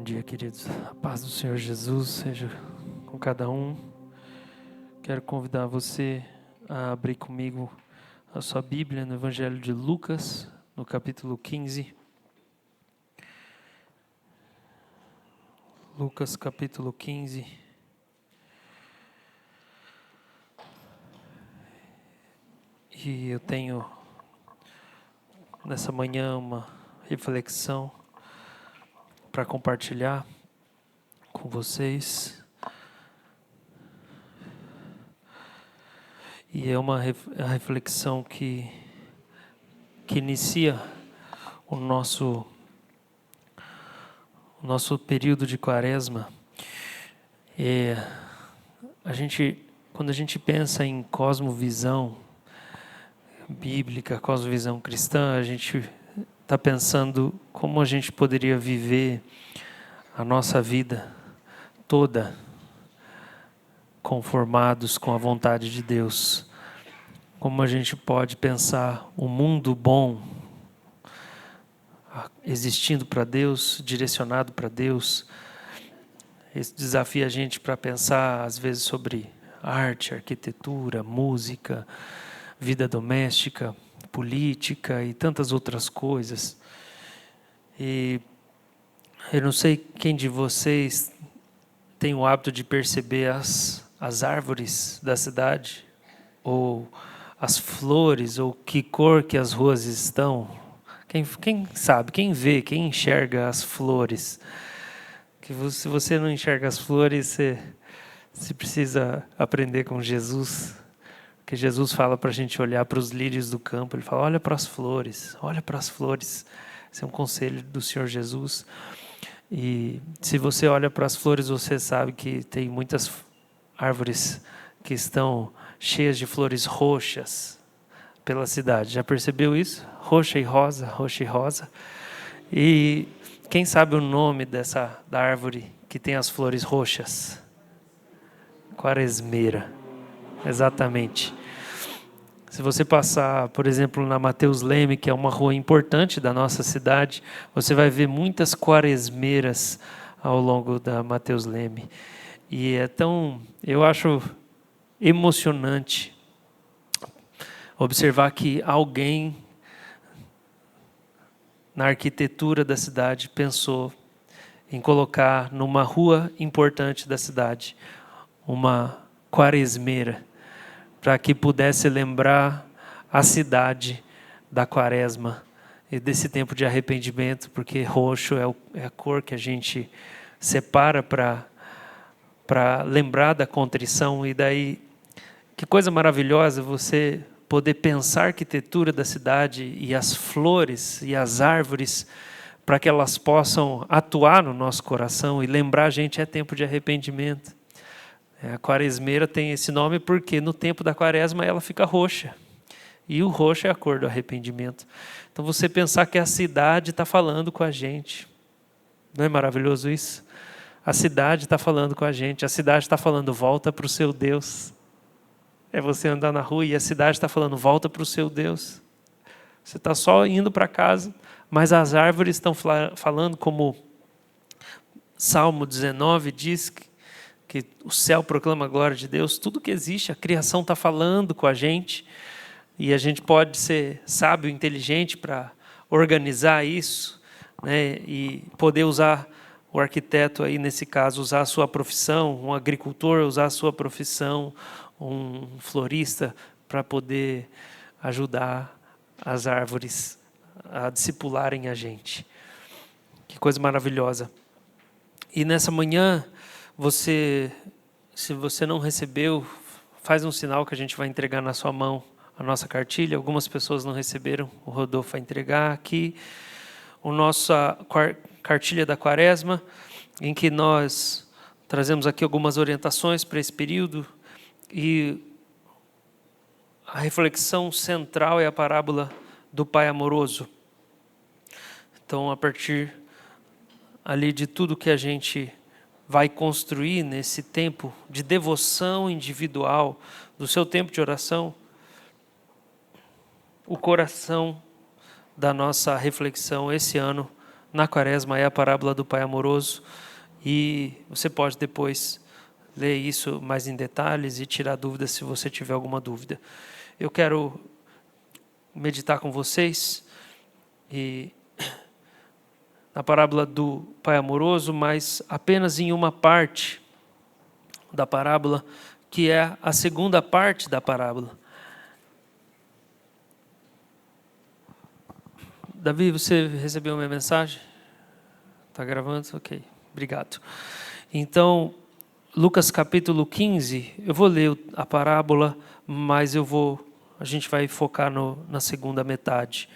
Bom dia, queridos. A paz do Senhor Jesus seja com cada um. Quero convidar você a abrir comigo a sua Bíblia no Evangelho de Lucas, no capítulo 15. Lucas, capítulo 15. E eu tenho nessa manhã uma reflexão para compartilhar com vocês. E é uma reflexão que inicia o nosso período de quaresma. Quando a gente pensa em cosmovisão bíblica, cosmovisão cristã, a gente está pensando como a gente poderia viver a nossa vida toda conformados com a vontade de Deus. Como a gente pode pensar um mundo bom, existindo para Deus, direcionado para Deus. Isso desafia a gente para pensar, às vezes, sobre arte, arquitetura, música, vida doméstica, política e tantas outras coisas. E eu não sei quem de vocês tem o hábito de perceber as árvores da cidade, ou as flores, ou que cor que as ruas estão. Quem sabe, quem vê, quem enxerga as flores? Se você não enxerga as flores, você precisa aprender com Jesus. Porque Jesus fala para a gente olhar para os lírios do campo. Ele fala, olha para as flores, olha para as flores. Esse é um conselho do Senhor Jesus. E se você olha para as flores, você sabe que tem muitas árvores que estão cheias de flores roxas pela cidade. Já percebeu isso? Roxa e rosa, roxa e rosa. E quem sabe o nome da árvore que tem as flores roxas? Quaresmeira. Exatamente. Se você passar, por exemplo, na Mateus Leme, que é uma rua importante da nossa cidade, você vai ver muitas quaresmeiras ao longo da Mateus Leme. E eu acho emocionante observar que alguém na arquitetura da cidade pensou em colocar numa rua importante da cidade uma quaresmeira, para que pudesse lembrar a cidade da quaresma e desse tempo de arrependimento, porque roxo é a cor que a gente separa para lembrar da contrição. E daí, que coisa maravilhosa você poder pensar a arquitetura da cidade e as flores e as árvores para que elas possam atuar no nosso coração e lembrar a gente é tempo de arrependimento. A quaresmeira tem esse nome porque no tempo da quaresma ela fica roxa. E o roxo é a cor do arrependimento. Então você pensar que a cidade está falando com a gente. Não é maravilhoso isso? A cidade está falando com a gente. A cidade está falando, volta para o seu Deus. É você andar na rua e a cidade está falando, volta para o seu Deus. Você está só indo para casa, mas as árvores estão falando, como Salmo 19 diz, que o céu proclama a glória de Deus. Tudo que existe, a criação está falando com a gente. E a gente pode ser sábio, inteligente para organizar isso, né? E poder usar o arquiteto aí, nesse caso, usar a sua profissão, um agricultor usar a sua profissão, um florista para poder ajudar as árvores a discipularem a gente. Que coisa maravilhosa. E nessa manhã, se você não recebeu, faz um sinal que a gente vai entregar na sua mão a nossa cartilha. Algumas pessoas não receberam, o Rodolfo vai entregar aqui a nossa cartilha da quaresma, em que nós trazemos aqui algumas orientações para esse período, e a reflexão central é a parábola do Pai amoroso. Então, a partir ali de tudo que a gente vai construir nesse tempo de devoção individual, do seu tempo de oração, o coração da nossa reflexão esse ano na Quaresma é a parábola do Pai amoroso, e você pode depois ler isso mais em detalhes e tirar dúvidas se você tiver alguma dúvida. Eu quero meditar com vocês e na parábola do Pai amoroso, mas apenas em uma parte da parábola, que é a segunda parte da parábola. Davi, você recebeu minha mensagem? Está gravando? Ok, obrigado. Então, Lucas capítulo 15, eu vou ler a parábola, mas a gente vai focar na segunda metade.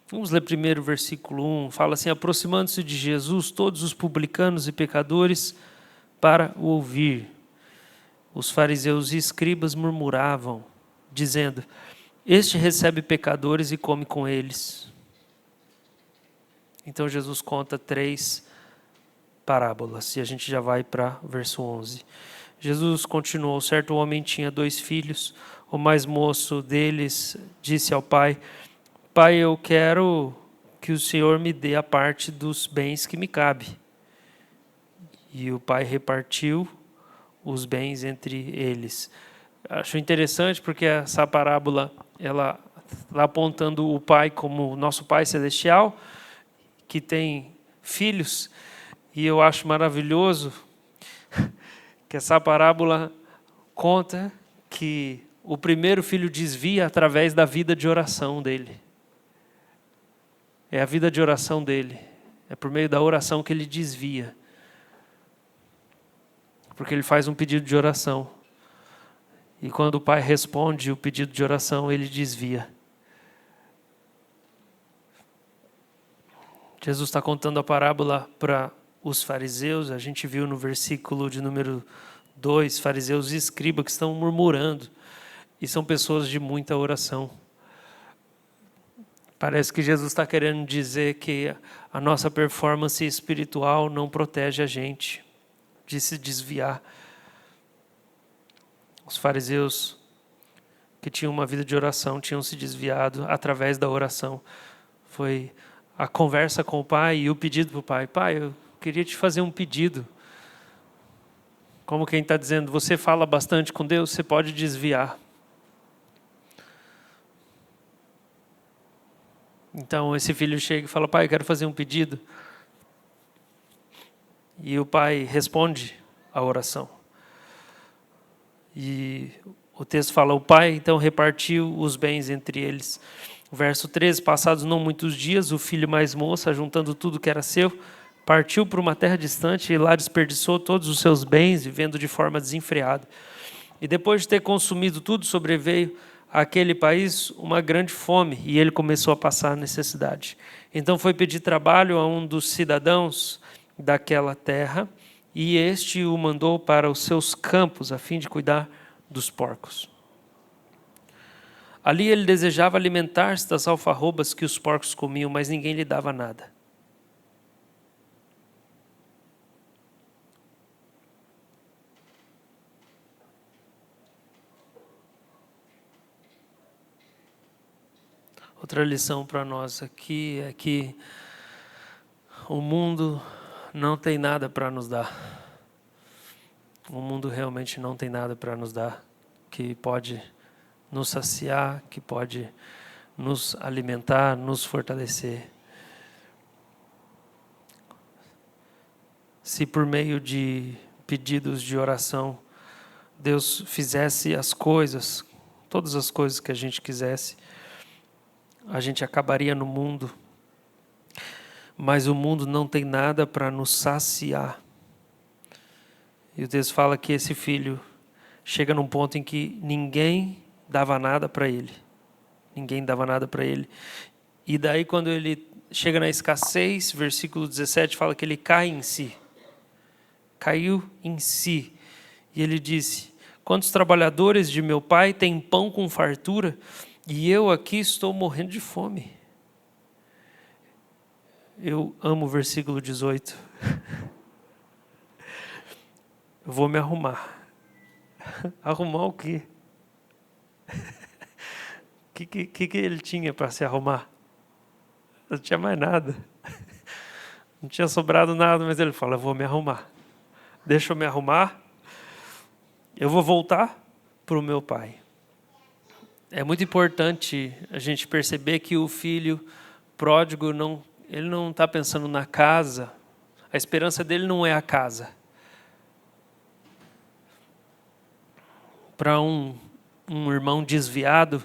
Vamos ler primeiro o versículo 1, fala assim: aproximando-se de Jesus, todos os publicanos e pecadores para o ouvir. Os fariseus e escribas murmuravam, dizendo: este recebe pecadores e come com eles. Então Jesus conta 3 parábolas, e a gente já vai para o verso 11. Jesus continuou: certo homem tinha 2 filhos, o mais moço deles disse ao pai: Pai, eu quero que o Senhor me dê a parte dos bens que me cabe. E o pai repartiu os bens entre eles. Acho interessante porque essa parábola, ela está apontando o pai como o nosso Pai Celestial, que tem filhos, e eu acho maravilhoso que essa parábola conta que o primeiro filho desvia através da vida de oração dele. É a vida de oração dele. É por meio da oração que ele desvia. Porque ele faz um pedido de oração. E quando o pai responde o pedido de oração, ele desvia. Jesus está contando a parábola para os fariseus. A gente viu no versículo de número 2, fariseus e escribas que estão murmurando. E são pessoas de muita oração. Parece que Jesus está querendo dizer que a nossa performance espiritual não protege a gente de se desviar. Os fariseus que tinham uma vida de oração tinham se desviado através da oração. Foi a conversa com o pai e o pedido para o pai. Pai, eu queria te fazer um pedido. Como quem está dizendo, você fala bastante com Deus, você pode desviar. Então esse filho chega e fala: pai, eu quero fazer um pedido. E o pai responde a oração. E o texto fala: o pai então repartiu os bens entre eles. Verso 13, passados não muitos dias, o filho mais moço, juntando tudo que era seu, partiu para uma terra distante e lá desperdiçou todos os seus bens, vivendo de forma desenfreada. E depois de ter consumido tudo, sobreveio àquele país uma grande fome, e ele começou a passar necessidade. Então foi pedir trabalho a um dos cidadãos daquela terra, e este o mandou para os seus campos, a fim de cuidar dos porcos. Ali ele desejava alimentar-se das alfarrobas que os porcos comiam, mas ninguém lhe dava nada. Outra lição para nós aqui é que o mundo não tem nada para nos dar. O mundo realmente não tem nada para nos dar que pode nos saciar, que pode nos alimentar, nos fortalecer. Se por meio de pedidos de oração Deus fizesse as coisas, todas as coisas que a gente quisesse, a gente acabaria no mundo. Mas o mundo não tem nada para nos saciar. E o texto fala que esse filho chega num ponto em que ninguém dava nada para ele. Ninguém dava nada para ele. E daí quando ele chega na escassez, versículo 17, fala que ele cai em si. Caiu em si. E ele disse: quantos trabalhadores de meu pai têm pão com fartura, e eu aqui estou morrendo de fome. Eu amo o versículo 18. Eu vou me arrumar. Arrumar o quê? O que ele tinha para se arrumar? Não tinha mais nada. Não tinha sobrado nada, mas ele fala, eu vou me arrumar. Deixa eu me arrumar, eu vou voltar para o meu pai. É muito importante a gente perceber que o filho pródigo, ele não está pensando na casa. A esperança dele não é a casa. Para um irmão desviado,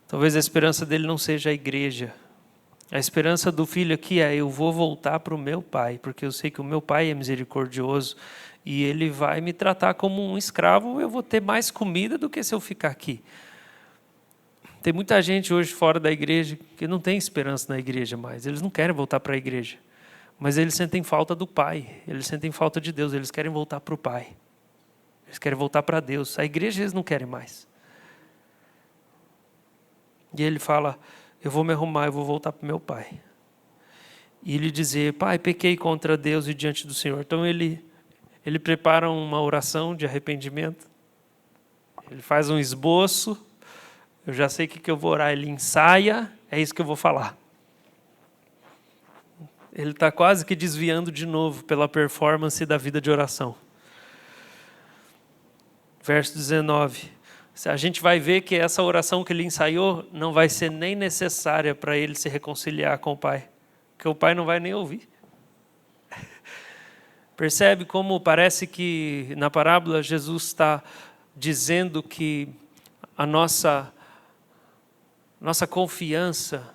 talvez a esperança dele não seja a igreja. A esperança do filho aqui é, eu vou voltar para o meu pai, porque eu sei que o meu pai é misericordioso e ele vai me tratar como um escravo, eu vou ter mais comida do que se eu ficar aqui. Tem muita gente hoje fora da igreja que não tem esperança na igreja mais, eles não querem voltar para a igreja, mas eles sentem falta do pai, eles sentem falta de Deus, eles querem voltar para o pai, eles querem voltar para Deus, a igreja eles não querem mais. E ele fala, eu vou me arrumar, eu vou voltar para o meu pai. E ele dizer, pai, pequei contra Deus e diante do Senhor. Então ele prepara uma oração de arrependimento, ele faz um esboço, eu já sei o que eu vou orar, ele ensaia, é isso que eu vou falar. Ele está quase que desviando de novo pela performance da vida de oração. Verso 19. A gente vai ver que essa oração que ele ensaiou não vai ser nem necessária para ele se reconciliar com o pai, porque o pai não vai nem ouvir. Percebe como parece que na parábola Jesus está dizendo que a nossa confiança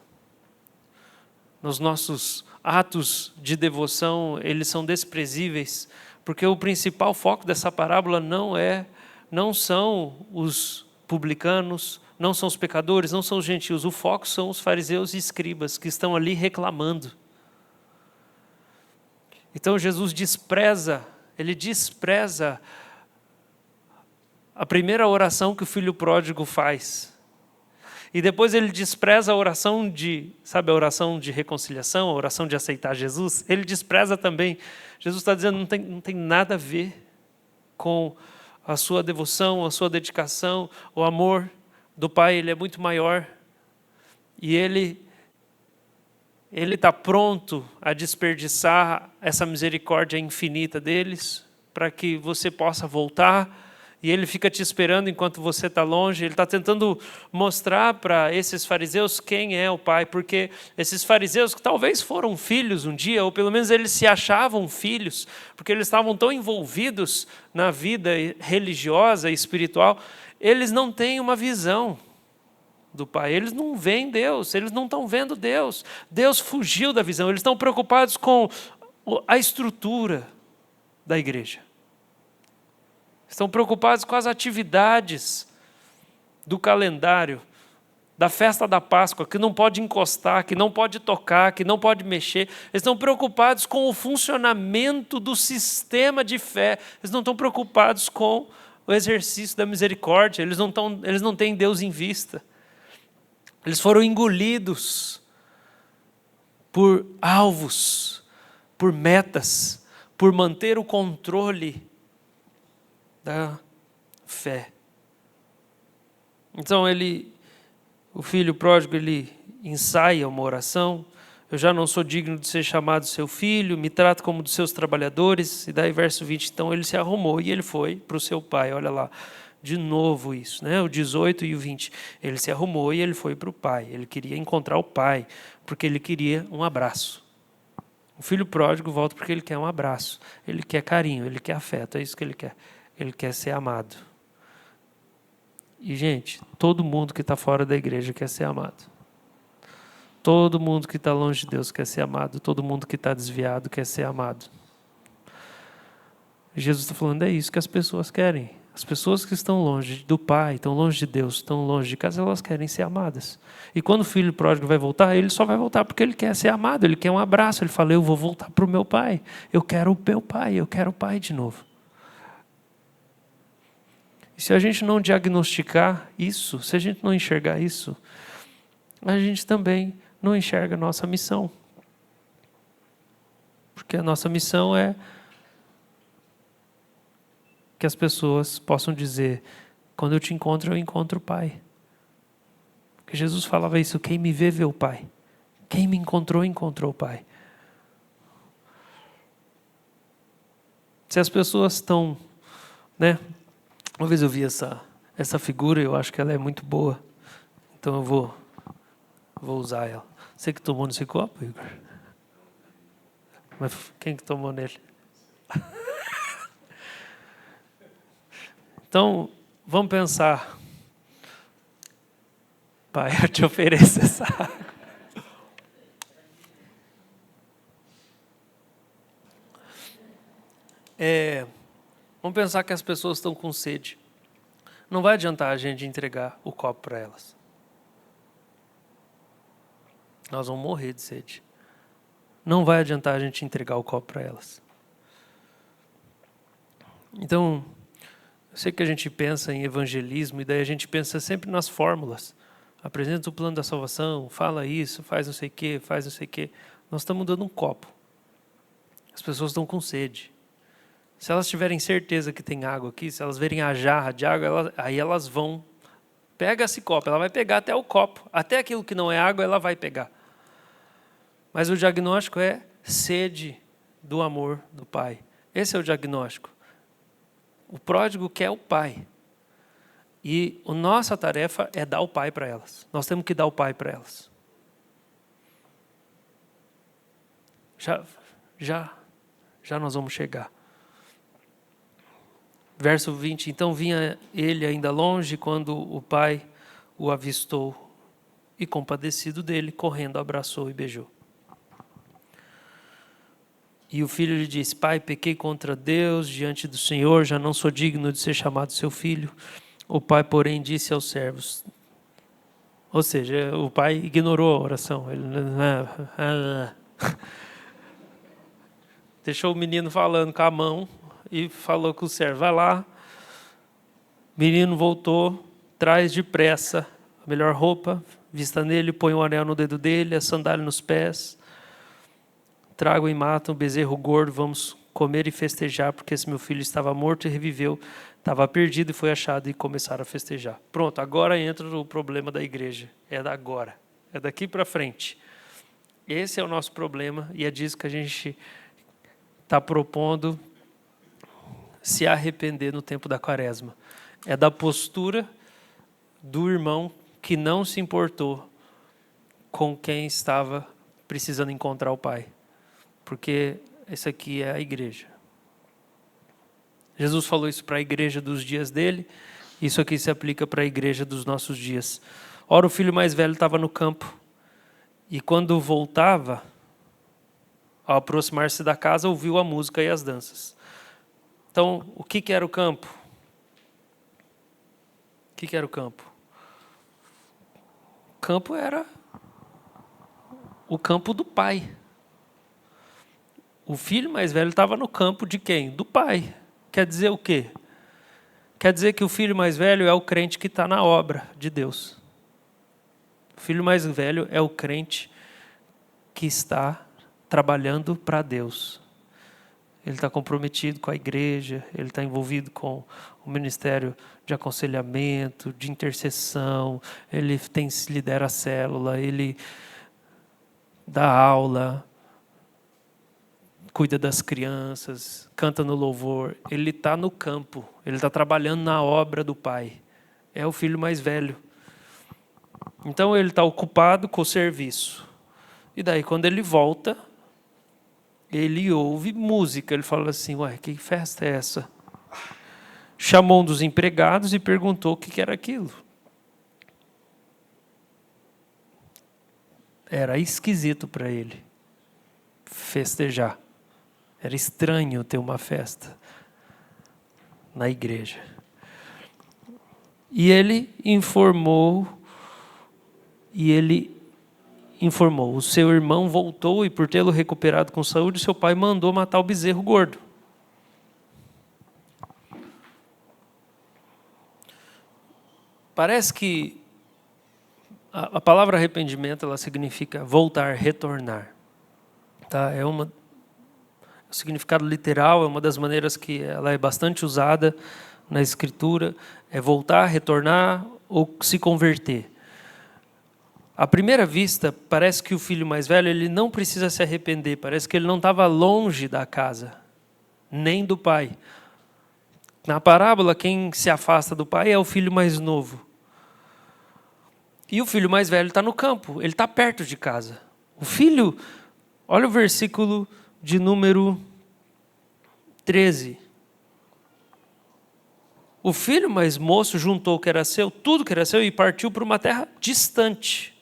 nos nossos atos de devoção, eles são desprezíveis, porque o principal foco dessa parábola não são os publicanos, não são os pecadores, não são os gentios. O foco são os fariseus e escribas que estão ali reclamando. Então Jesus despreza a primeira oração que o filho pródigo faz. E depois ele despreza a oração a oração de reconciliação, a oração de aceitar Jesus. Ele despreza também. Jesus está dizendo, não tem nada a ver com a sua devoção, a sua dedicação, o amor do Pai, ele é muito maior. E ele está pronto a desperdiçar essa misericórdia infinita deles, para que você possa voltar. E ele fica te esperando enquanto você está longe. Ele está tentando mostrar para esses fariseus quem é o Pai, porque esses fariseus que talvez foram filhos um dia, ou pelo menos eles se achavam filhos, porque eles estavam tão envolvidos na vida religiosa e espiritual, eles não têm uma visão do Pai, eles não veem Deus, eles não estão vendo Deus. Deus fugiu da visão, eles estão preocupados com a estrutura da igreja. Estão preocupados com as atividades do calendário, da festa da Páscoa, que não pode encostar, que não pode tocar, que não pode mexer. Eles estão preocupados com o funcionamento do sistema de fé. Eles não estão preocupados com o exercício da misericórdia. Eles não têm Deus em vista. Eles foram engolidos por alvos, por metas, por manter o controle da fé. Então o filho pródigo, ele ensaia uma oração. Eu já não sou digno de ser chamado seu filho, me trata como dos seus trabalhadores. E daí verso 20, então ele se arrumou e ele foi para o seu pai. Olha lá, de novo isso, né? O 18 e o 20. Ele se arrumou e ele foi para o pai. Ele queria encontrar o pai, porque ele queria um abraço. O filho pródigo volta porque ele quer um abraço. Ele quer carinho, ele quer afeto, é isso que ele quer. Ele quer ser amado. E, gente, todo mundo que está fora da igreja quer ser amado. Todo mundo que está longe de Deus quer ser amado. Todo mundo que está desviado quer ser amado. E Jesus está falando, é isso que as pessoas querem. As pessoas que estão longe do Pai, estão longe de Deus, estão longe de casa, elas querem ser amadas. E quando o filho pródigo vai voltar, ele só vai voltar porque ele quer ser amado, ele quer um abraço. Ele fala, eu vou voltar para o meu pai. Eu quero o meu pai, eu quero o pai de novo. E se a gente não diagnosticar isso, se a gente não enxergar isso, a gente também não enxerga a nossa missão. Porque a nossa missão é que as pessoas possam dizer, quando eu te encontro, eu encontro o Pai. Porque Jesus falava isso, quem me vê, vê o Pai. Quem me encontrou, encontrou o Pai. Se as pessoas estão, né? Uma vez eu vi essa figura, eu acho que ela é muito boa. Então eu vou usar ela. Você que tomou nesse copo, Igor? Mas quem que tomou nele? Então, vamos pensar. Pai, eu te ofereço essa água. Vamos pensar que as pessoas estão com sede. Não vai adiantar a gente entregar o copo para elas. Nós vamos morrer de sede. Não vai adiantar a gente entregar o copo para elas. Então, eu sei que a gente pensa em evangelismo e daí a gente pensa sempre nas fórmulas. Apresenta o plano da salvação, fala isso, faz não sei o quê, faz não sei o quê. Nós estamos dando um copo. As pessoas estão com sede. Se elas tiverem certeza que tem água aqui, se elas verem a jarra de água, aí elas vão. Pega esse copo, ela vai pegar até o copo. Até aquilo que não é água, ela vai pegar. Mas o diagnóstico é sede do amor do Pai. Esse é o diagnóstico. O pródigo quer o Pai. E a nossa tarefa é dar o Pai para elas. Nós temos que dar o Pai para elas. Já nós vamos chegar. Verso 20. Então vinha ele ainda longe quando o pai o avistou e, compadecido dele, correndo, abraçou e beijou. E o filho lhe disse: Pai, pequei contra Deus diante do Senhor, já não sou digno de ser chamado seu filho. O pai, porém, disse aos servos. Ou seja, o pai ignorou a oração. Ele deixou o menino falando com a mão e falou com o servo: vai lá. O menino voltou, traz depressa a melhor roupa, vista nele, põe um anel no dedo dele, a sandália nos pés. Tragam e matam o bezerro gordo, vamos comer e festejar, porque esse meu filho estava morto e reviveu, estava perdido e foi achado, e começaram a festejar. Pronto, agora entra o problema da igreja. É da agora, é daqui para frente. Esse é o nosso problema e é disso que a gente está propondo se arrepender no tempo da quaresma. É da postura do irmão que não se importou com quem estava precisando encontrar o Pai. Porque essa aqui é a igreja. Jesus falou isso para a igreja dos dias dele, isso aqui se aplica para a igreja dos nossos dias. Ora, o filho mais velho estava no campo, e quando voltava, ao aproximar-se da casa, ouviu a música e as danças. Então, o que era o campo? O que era o campo? O campo era o campo do pai. O filho mais velho estava no campo de quem? Do pai. Quer dizer o quê? Quer dizer que o filho mais velho é o crente que está na obra de Deus. O filho mais velho é o crente que está trabalhando para Deus. Ele está comprometido com a igreja, ele está envolvido com o ministério de aconselhamento, de intercessão, ele lidera a célula, ele dá aula, cuida das crianças, canta no louvor. Ele está no campo, ele está trabalhando na obra do Pai. É o filho mais velho. Então ele está ocupado com o serviço. E daí quando ele volta, ele ouve música. Ele fala assim: ué, que festa é essa? Chamou um dos empregados e perguntou o que era aquilo. Era esquisito para ele festejar. Era estranho ter uma festa na igreja. E ele informou, o seu irmão voltou e, por tê-lo recuperado com saúde, seu pai mandou matar o bezerro gordo. Parece que a palavra arrependimento, ela significa voltar, retornar. Tá? O significado literal é uma das maneiras que ela é bastante usada na Escritura, é voltar, retornar ou se converter. À primeira vista, parece que o filho mais velho ele não precisa se arrepender, parece que ele não estava longe da casa. nem do pai. Na parábola, quem se afasta do pai é o filho mais novo. E o filho mais velho está no campo, ele está perto de casa. O filho, olha o versículo de número 13. O filho mais moço juntou o que era seu, tudo que era seu, e partiu para uma terra distante.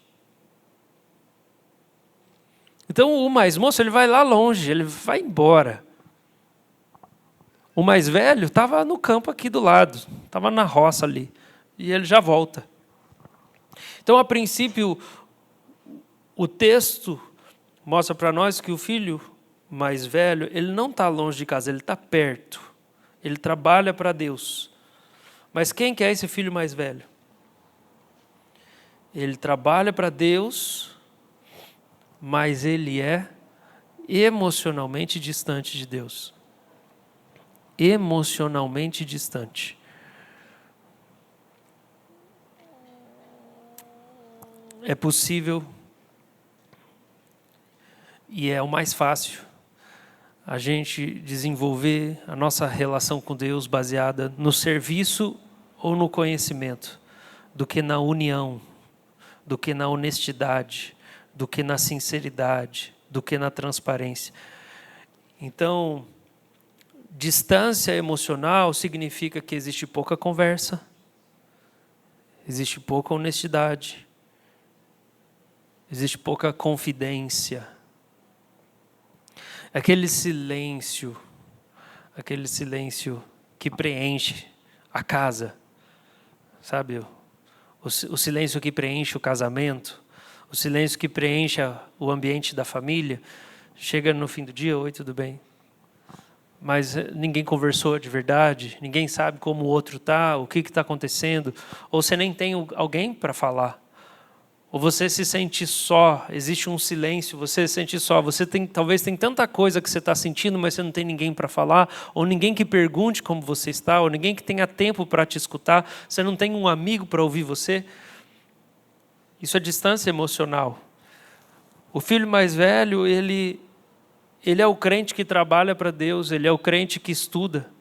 Então o mais moço, ele vai lá longe, ele vai embora. O mais velho estava no campo aqui do lado, estava na roça ali, e ele já volta. Então, a princípio, o texto mostra para nós que o filho mais velho, ele não está longe de casa, ele está perto. Ele trabalha para Deus. Mas quem que é esse filho mais velho? Ele trabalha para Deus, mas ele é emocionalmente distante de Deus. Emocionalmente distante. É possível, e é o mais fácil, a gente desenvolver a nossa relação com Deus baseada no serviço ou no conhecimento, do que na união, do que na honestidade, do que na sinceridade, do que na transparência. Então, distância emocional significa que existe pouca conversa, existe pouca honestidade, existe pouca confidência. Aquele silêncio que preenche a casa, sabe? O silêncio que preenche o casamento, o silêncio que preenche o ambiente da família. Chega no fim do dia, oi, tudo bem? Mas ninguém conversou de verdade, ninguém sabe como o outro está, o que está acontecendo, ou você nem tem alguém para falar. Ou você se sente só, existe um silêncio, você se sente só, talvez tem tanta coisa que você está sentindo, mas você não tem ninguém para falar, ou ninguém que pergunte como você está, ou ninguém que tenha tempo para te escutar, você não tem um amigo para ouvir você. Isso é distância emocional. O filho mais velho, ele é o crente que trabalha para Deus, ele é o crente que estuda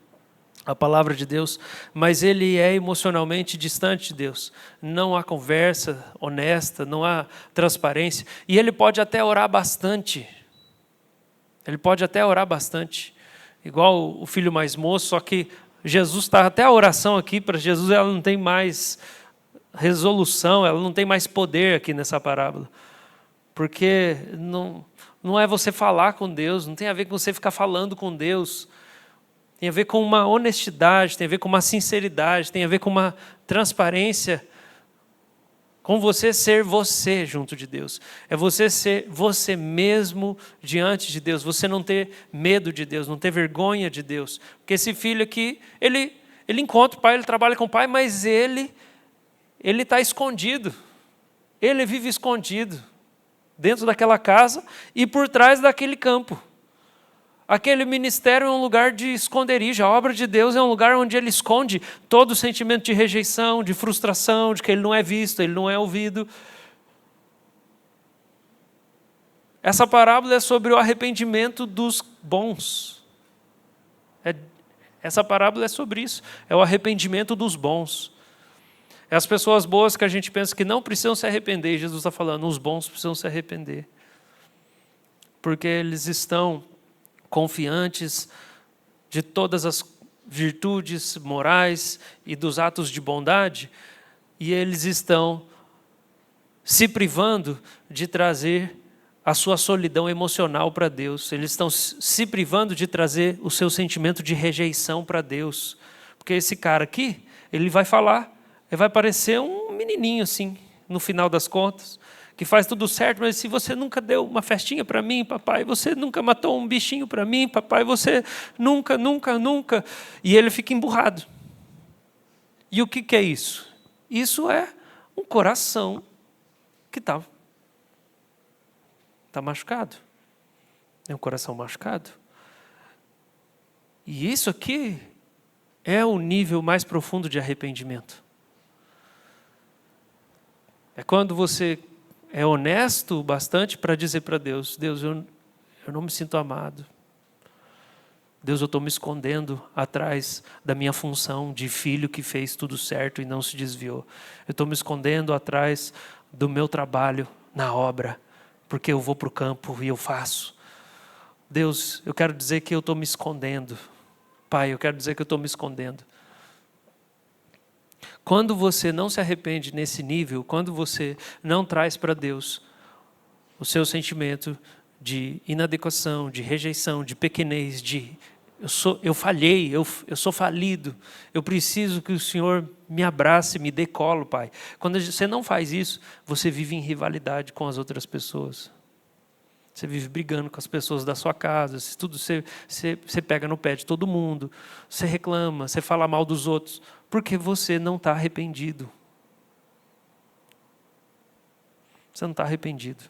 a palavra de Deus, mas ele é emocionalmente distante de Deus. Não há conversa honesta, não há transparência. E ele pode até orar bastante. Igual o filho mais moço, só que Jesus está, até a oração aqui, para Jesus ela não tem mais resolução, ela não tem mais poder aqui nessa parábola. Porque não é você falar com Deus, não tem a ver com você ficar falando com Deus. Tem a ver com uma honestidade, tem a ver com uma sinceridade, tem a ver com uma transparência, com você ser você junto de Deus. É você ser você mesmo diante de Deus, você não ter medo de Deus, não ter vergonha de Deus. Porque esse filho aqui, ele encontra o pai, ele trabalha com o pai, mas ele está escondido. Ele vive escondido dentro daquela casa e por trás daquele campo. Aquele ministério é um lugar de esconderijo. A obra de Deus é um lugar onde Ele esconde todo o sentimento de rejeição, de frustração, de que Ele não é visto, Ele não é ouvido. Essa parábola é sobre o arrependimento dos bons. Essa parábola é sobre isso. É o arrependimento dos bons. É as pessoas boas que a gente pensa que não precisam se arrepender. E Jesus está falando, os bons precisam se arrepender. Porque eles estão confiantes de todas as virtudes morais e dos atos de bondade, e eles estão se privando de trazer a sua solidão emocional para Deus. Eles estão se privando de trazer o seu sentimento de rejeição para Deus. Porque esse cara aqui, ele vai falar, ele vai parecer um menininho assim, no final das contas, que faz tudo certo, mas se você nunca deu uma festinha para mim, papai, você nunca matou um bichinho para mim, papai, você nunca. E ele fica emburrado. E o que é isso? Isso é um coração que está machucado. É um coração machucado. E isso aqui é o nível mais profundo de arrependimento. É quando você é honesto bastante para dizer para Deus, Deus, eu não me sinto amado. Deus, eu estou me escondendo atrás da minha função de filho que fez tudo certo e não se desviou. Eu estou me escondendo atrás do meu trabalho na obra, porque eu vou para o campo e eu faço. Deus, eu quero dizer que eu estou me escondendo. Pai, eu quero dizer que eu estou me escondendo. Quando você não se arrepende nesse nível, quando você não traz para Deus o seu sentimento de inadequação, de rejeição, de pequenez, de eu falhei, eu sou falido, eu preciso que o Senhor me abrace, me dê colo, Pai. Quando você não faz isso, você vive em rivalidade com as outras pessoas. Você vive brigando com as pessoas da sua casa, tudo você pega no pé de todo mundo, você reclama, você fala mal dos outros, porque você não está arrependido. Você não está arrependido.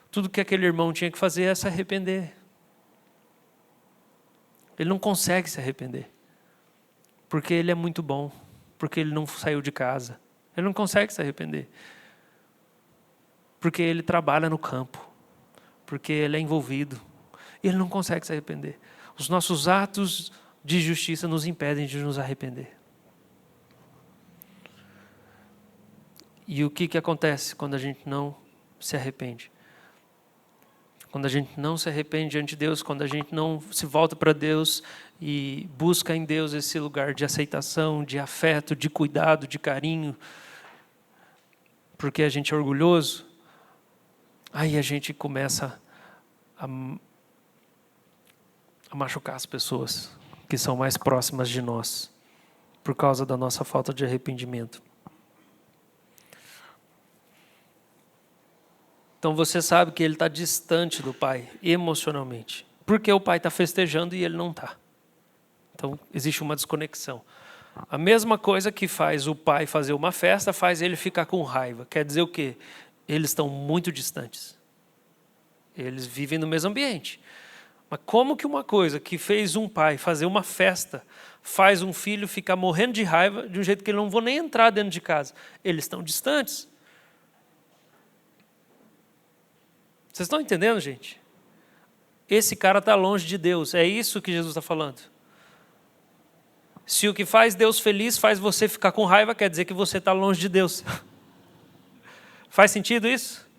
Tudo que aquele irmão tinha que fazer é se arrepender. Ele não consegue se arrepender, porque ele é muito bom, porque ele não saiu de casa. Ele não consegue se arrepender, porque ele trabalha no campo, porque ele é envolvido, e ele não consegue se arrepender. Os nossos atos de justiça nos impedem de nos arrepender. E o que acontece quando a gente não se arrepende? Quando a gente não se arrepende diante de Deus, quando a gente não se volta para Deus e busca em Deus esse lugar de aceitação, de afeto, de cuidado, de carinho, porque a gente é orgulhoso, aí a gente começa a machucar as pessoas que são mais próximas de nós, por causa da nossa falta de arrependimento. Então você sabe que ele está distante do pai emocionalmente, porque o pai está festejando e ele não está. Então existe uma desconexão. A mesma coisa que faz o pai fazer uma festa, faz ele ficar com raiva. Quer dizer o quê? Eles estão muito distantes. Eles vivem no mesmo ambiente. Mas como que uma coisa que fez um pai fazer uma festa, faz um filho ficar morrendo de raiva, de um jeito que ele não vou nem entrar dentro de casa? Eles estão distantes. Vocês estão entendendo, gente? Esse cara está longe de Deus. É isso que Jesus está falando. Se o que faz Deus feliz faz você ficar com raiva, quer dizer que você está longe de Deus. Faz sentido isso?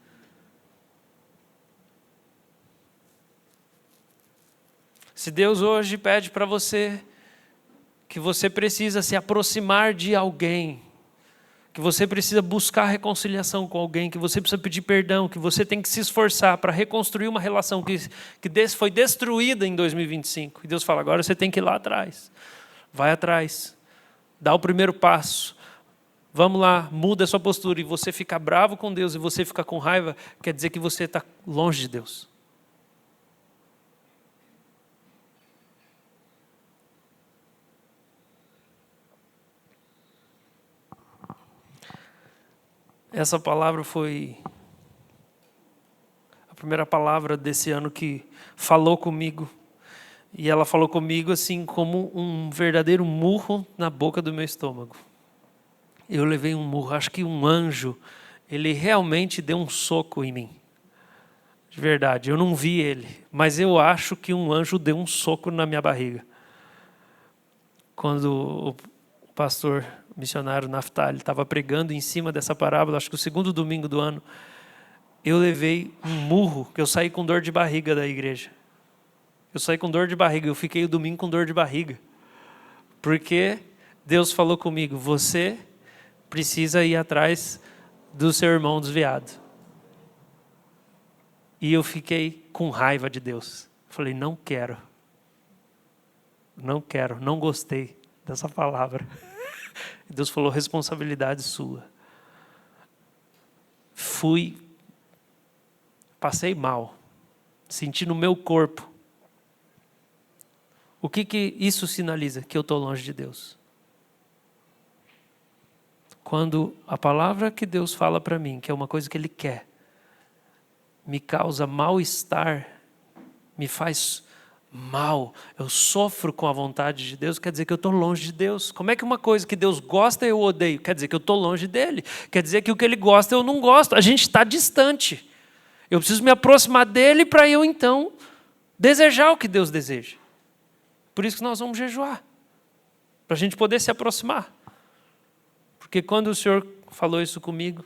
Se Deus hoje pede para você que você precisa se aproximar de alguém, que você precisa buscar reconciliação com alguém, que você precisa pedir perdão, que você tem que se esforçar para reconstruir uma relação que foi destruída em 2025. E Deus fala, agora você tem que ir lá atrás. Vai atrás. Dá o primeiro passo. Vamos lá, muda a sua postura. E você fica bravo com Deus e você fica com raiva, quer dizer que você está longe de Deus. Essa palavra foi a primeira palavra desse ano que falou comigo. E ela falou comigo assim como um verdadeiro murro na boca do meu estômago. Eu levei um murro, acho que um anjo, ele realmente deu um soco em mim. De verdade, eu não vi ele, mas eu acho que um anjo deu um soco na minha barriga. Quando o pastor missionário Naftali estava pregando em cima dessa parábola, acho que o segundo domingo do ano, eu levei um murro, que eu saí com dor de barriga da igreja. Eu saí com dor de barriga, eu fiquei o domingo com dor de barriga. Porque Deus falou comigo, você precisa ir atrás do seu irmão desviado. E eu fiquei com raiva de Deus. Falei, não quero, não gostei dessa palavra. Deus falou, responsabilidade sua. Passei mal, senti no meu corpo. O que isso sinaliza? Que eu estou longe de Deus. Quando a palavra que Deus fala para mim, que é uma coisa que Ele quer, me causa mal-estar, me faz mal, eu sofro com a vontade de Deus, quer dizer que eu estou longe de Deus. Como é que uma coisa que Deus gosta eu odeio? Quer dizer que eu estou longe dEle. Quer dizer que o que Ele gosta eu não gosto. A gente está distante. Eu preciso me aproximar dEle para eu então desejar o que Deus deseja. Por isso que nós vamos jejuar, para a gente poder se aproximar. Porque quando o Senhor falou isso comigo,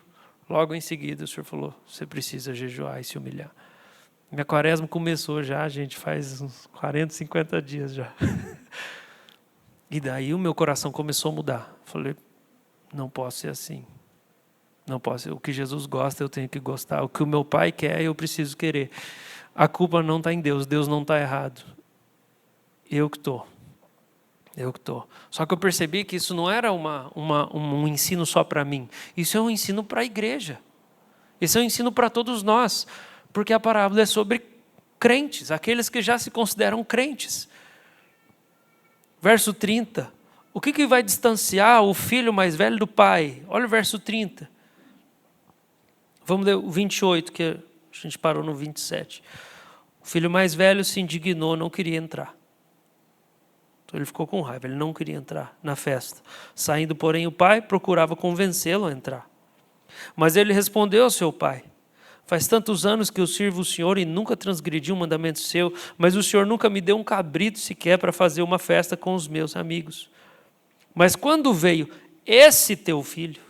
logo em seguida o Senhor falou, você precisa jejuar e se humilhar. Minha quaresma começou já, gente, faz uns 40, 50 dias já. E daí o meu coração começou a mudar. Falei, não posso ser assim. Não posso. O que Jesus gosta, eu tenho que gostar. O que o meu pai quer, eu preciso querer. A culpa não está em Deus. Deus não está errado. Eu que estou. Só que eu percebi que isso não era um ensino só para mim. Isso é um ensino para a igreja. Isso é um ensino para todos nós. Porque a parábola é sobre crentes, aqueles que já se consideram crentes. Verso 30. O que vai distanciar o filho mais velho do pai? Olha o verso 30. Vamos ler o 28, que a gente parou no 27. O filho mais velho se indignou, não queria entrar. Então ele ficou com raiva, ele não queria entrar na festa. Saindo, porém, o pai procurava convencê-lo a entrar. Mas ele respondeu ao seu pai, faz tantos anos que eu sirvo o Senhor e nunca transgredi um mandamento seu, mas o Senhor nunca me deu um cabrito sequer para fazer uma festa com os meus amigos. Mas quando veio esse teu filho,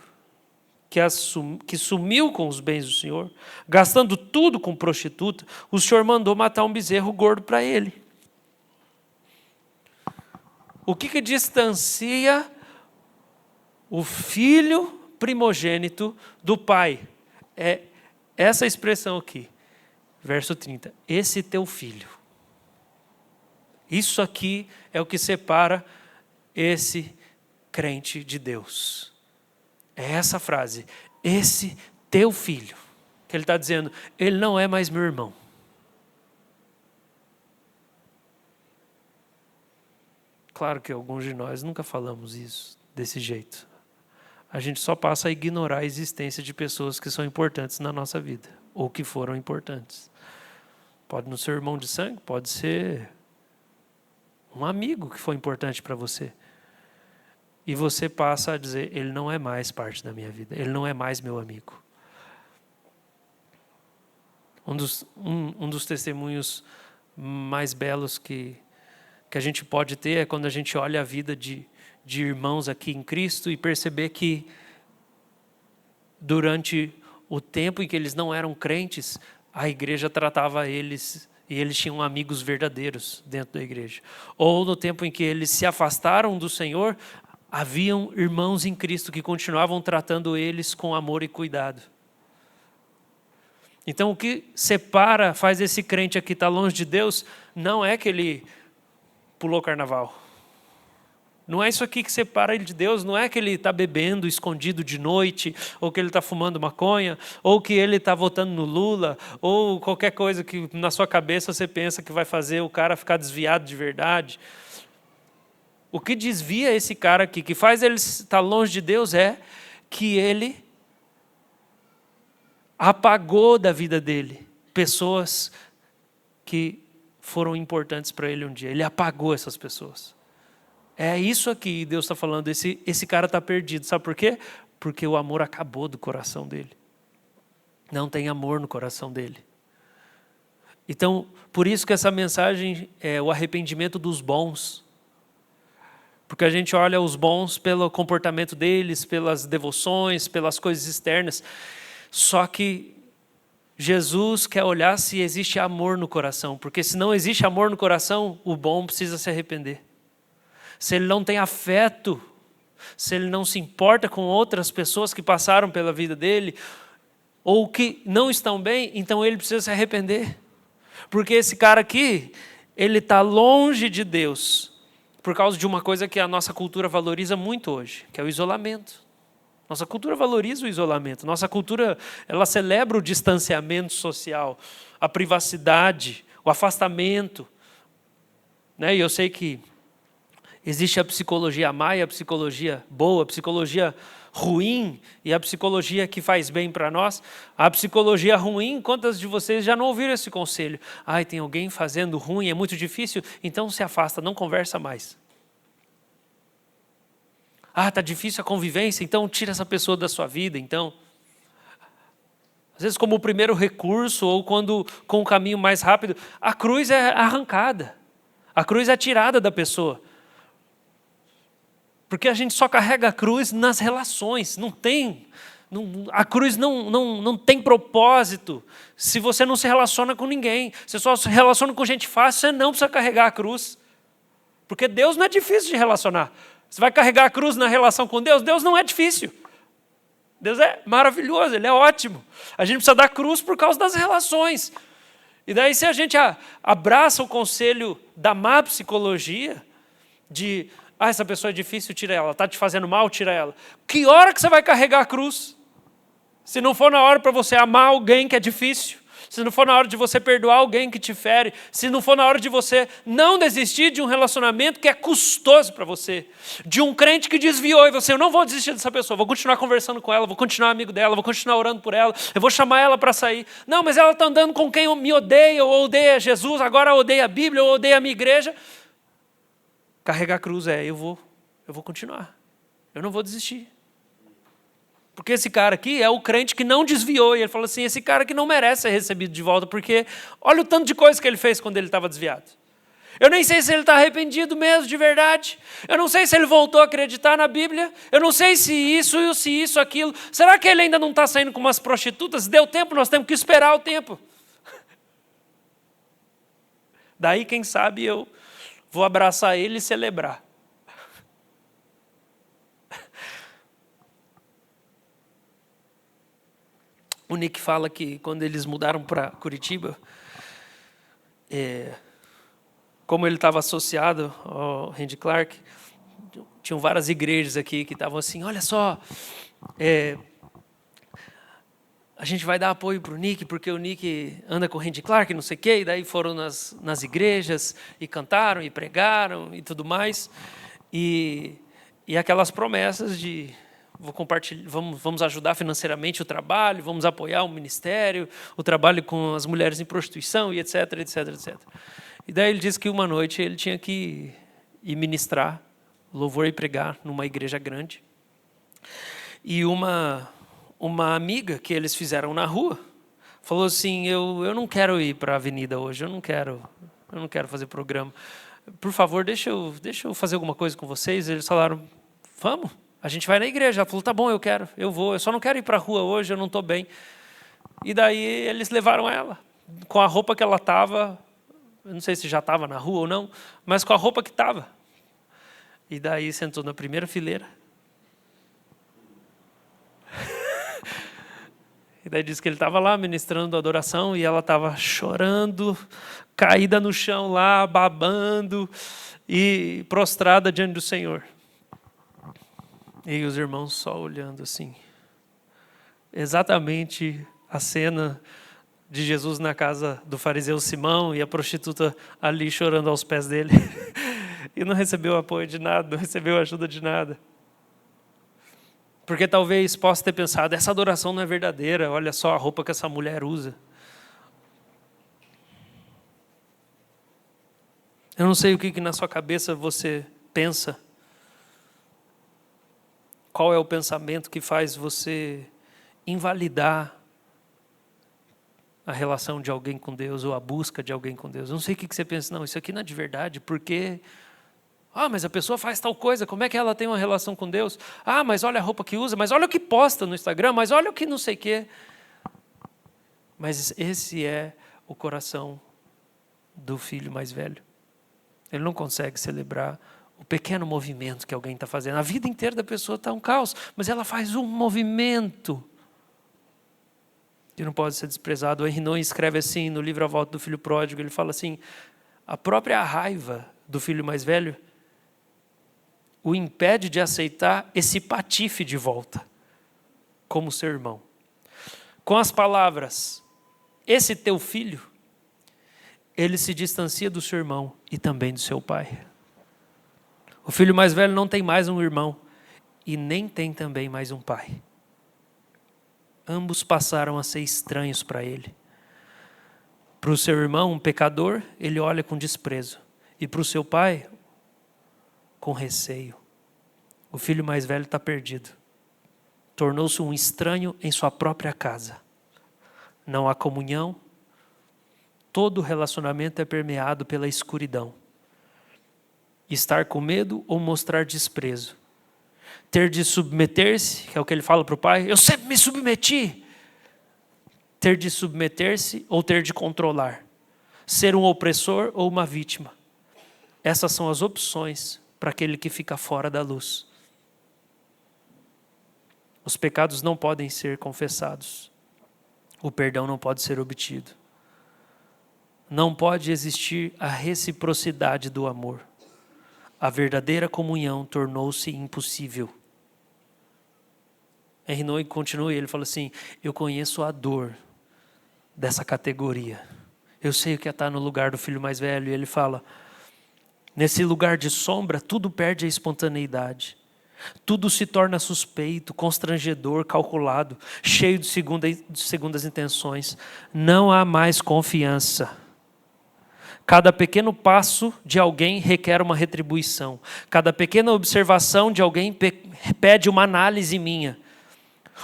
que sumiu com os bens do Senhor, gastando tudo com prostituta, o Senhor mandou matar um bezerro gordo para ele. O que distancia o filho primogênito do pai? É essa expressão aqui, verso 30. Esse teu filho. Isso aqui é o que separa esse crente de Deus. É essa frase, esse teu filho. Que ele está dizendo, ele não é mais meu irmão. Claro que alguns de nós nunca falamos isso desse jeito. A gente só passa a ignorar a existência de pessoas que são importantes na nossa vida, ou que foram importantes. Pode não ser irmão de sangue, pode ser um amigo que foi importante para você. E você passa a dizer, ele não é mais parte da minha vida, ele não é mais meu amigo. Um dos testemunhos mais belos que a gente pode ter é quando a gente olha a vida de irmãos aqui em Cristo e perceber que durante o tempo em que eles não eram crentes, a igreja tratava eles e eles tinham amigos verdadeiros dentro da igreja. Ou no tempo em que eles se afastaram do Senhor, haviam irmãos em Cristo que continuavam tratando eles com amor e cuidado. Então o que separa, faz esse crente aqui estar longe de Deus, não é que ele pulou carnaval. Não é isso aqui que separa ele de Deus, não é que ele está bebendo escondido de noite, ou que ele está fumando maconha, ou que ele está votando no Lula, ou qualquer coisa que na sua cabeça você pensa que vai fazer o cara ficar desviado de verdade. O que desvia esse cara aqui, que faz ele estar longe de Deus, é que ele apagou da vida dele pessoas que foram importantes para ele um dia. Ele apagou essas pessoas. É isso aqui que Deus está falando. Esse cara está perdido. Sabe por quê? Porque o amor acabou do coração dele. Não tem amor no coração dele. Então, por isso que essa mensagem é o arrependimento dos bons. Porque a gente olha os bons pelo comportamento deles, pelas devoções, pelas coisas externas. Só que Jesus quer olhar se existe amor no coração. Porque se não existe amor no coração, o bom precisa se arrepender. Se ele não tem afeto, se ele não se importa com outras pessoas que passaram pela vida dele, ou que não estão bem, então ele precisa se arrepender. Porque esse cara aqui, ele está longe de Deus, por causa de uma coisa que a nossa cultura valoriza muito hoje, que é o isolamento. Nossa cultura valoriza o isolamento, nossa cultura ela celebra o distanciamento social, a privacidade, o afastamento. Né? E eu sei que existe a psicologia má e a psicologia boa, a psicologia ruim e a psicologia que faz bem para nós. A psicologia ruim, quantas de vocês já não ouviram esse conselho? Ai, tem alguém fazendo ruim, é muito difícil, então se afasta, não conversa mais. Ah, está difícil a convivência, então tira essa pessoa da sua vida, então. Às vezes como o primeiro recurso ou quando com o caminho mais rápido, a cruz é arrancada. A cruz é tirada da pessoa. Porque a gente só carrega a cruz nas relações. A cruz não tem propósito se você não se relaciona com ninguém. Você só se relaciona com gente fácil, você não precisa carregar a cruz. Porque Deus não é difícil de relacionar. Você vai carregar a cruz na relação com Deus? Deus não é difícil. Deus é maravilhoso, Ele é ótimo. A gente precisa da cruz por causa das relações. E daí se a gente abraça o conselho da má psicologia, de, essa pessoa é difícil, tira ela, está te fazendo mal, tira ela. Que hora que você vai carregar a cruz? Se não for na hora para você amar alguém que é difícil, se não for na hora de você perdoar alguém que te fere, se não for na hora de você não desistir de um relacionamento que é custoso para você, de um crente que desviou e você, eu não vou desistir dessa pessoa, vou continuar conversando com ela, vou continuar amigo dela, vou continuar orando por ela, eu vou chamar ela para sair. Não, mas ela está andando com quem me odeia, ou odeia Jesus, agora odeia a Bíblia, ou odeia a minha igreja. Carregar a cruz eu vou continuar, eu não vou desistir. Porque esse cara aqui é o crente que não desviou. E ele falou assim, esse cara aqui não merece ser recebido de volta, porque olha o tanto de coisa que ele fez quando ele estava desviado. Eu nem sei se ele está arrependido mesmo, de verdade. Eu não sei se ele voltou a acreditar na Bíblia. Eu não sei se isso, aquilo. Será que ele ainda não está saindo com umas prostitutas? Deu tempo, nós temos que esperar o tempo. Daí, quem sabe, eu vou abraçar ele e celebrar. O Nick fala que quando eles mudaram para Curitiba, como ele estava associado ao Randy Clark, tinham várias igrejas aqui que estavam assim, olha só, a gente vai dar apoio para o Nick, porque o Nick anda com o Randy Clark, não sei o quê, e daí foram nas igrejas e cantaram e pregaram e tudo mais. E aquelas promessas de vamos ajudar financeiramente o trabalho, vamos apoiar o ministério, o trabalho com as mulheres em prostituição e etc, etc, etc. E daí ele disse que uma noite ele tinha que ir ministrar, louvor e pregar numa igreja grande. E uma amiga que eles fizeram na rua falou assim, eu não quero ir para a avenida hoje, eu não quero fazer programa. Por favor, deixa eu fazer alguma coisa com vocês. Eles falaram, vamos, a gente vai na igreja. Ela falou, tá bom, eu vou, eu só não quero ir para a rua hoje, eu não estou bem. E daí eles levaram ela, com a roupa que ela estava, eu não sei se já estava na rua ou não, mas com a roupa que estava. E daí sentou na primeira fileira. E daí disse que ele estava lá ministrando a adoração e ela estava chorando, caída no chão lá, babando e prostrada diante do Senhor. E os irmãos só olhando assim. Exatamente a cena de Jesus na casa do fariseu Simão e a prostituta ali chorando aos pés dele. E não recebeu apoio de nada, não recebeu ajuda de nada. Porque talvez possa ter pensado, essa adoração não é verdadeira, olha só a roupa que essa mulher usa. Eu não sei o que na sua cabeça você pensa. Qual é o pensamento que faz você invalidar a relação de alguém com Deus ou a busca de alguém com Deus? Eu não sei o que você pensa, não, isso aqui não é de verdade, porque... mas a pessoa faz tal coisa, como é que ela tem uma relação com Deus? Mas olha a roupa que usa, mas olha o que posta no Instagram, mas olha o que não sei o quê. Mas esse é o coração do filho mais velho. Ele não consegue celebrar o pequeno movimento que alguém está fazendo. A vida inteira da pessoa está um caos, mas ela faz um movimento que não pode ser desprezado. O Henri Nouwen escreve assim no livro A Volta do Filho Pródigo, ele fala assim, a própria raiva do filho mais velho o impede de aceitar esse patife de volta, como seu irmão. Com as palavras, esse teu filho, ele se distancia do seu irmão e também do seu pai. O filho mais velho não tem mais um irmão e nem tem também mais um pai. Ambos passaram a ser estranhos para ele. Para o seu irmão, um pecador, ele olha com desprezo. E para o seu pai, com receio. O filho mais velho está perdido. Tornou-se um estranho em sua própria casa. Não há comunhão. Todo relacionamento é permeado pela escuridão. Estar com medo ou mostrar desprezo? Ter de submeter-se, que é o que ele fala para o pai, eu sempre me submeti. Ter de submeter-se ou ter de controlar? Ser um opressor ou uma vítima? Essas são as opções para aquele que fica fora da luz. Os pecados não podem ser confessados. O perdão não pode ser obtido. Não pode existir a reciprocidade do amor. A verdadeira comunhão tornou-se impossível. Henri Nouwen continua e ele fala assim, eu conheço a dor dessa categoria. Eu sei o que é estar no lugar do filho mais velho. E ele fala, nesse lugar de sombra, tudo perde a espontaneidade. Tudo se torna suspeito, constrangedor, calculado, cheio de segundas intenções. Não há mais confiança. Cada pequeno passo de alguém requer uma retribuição. Cada pequena observação de alguém pede uma análise minha.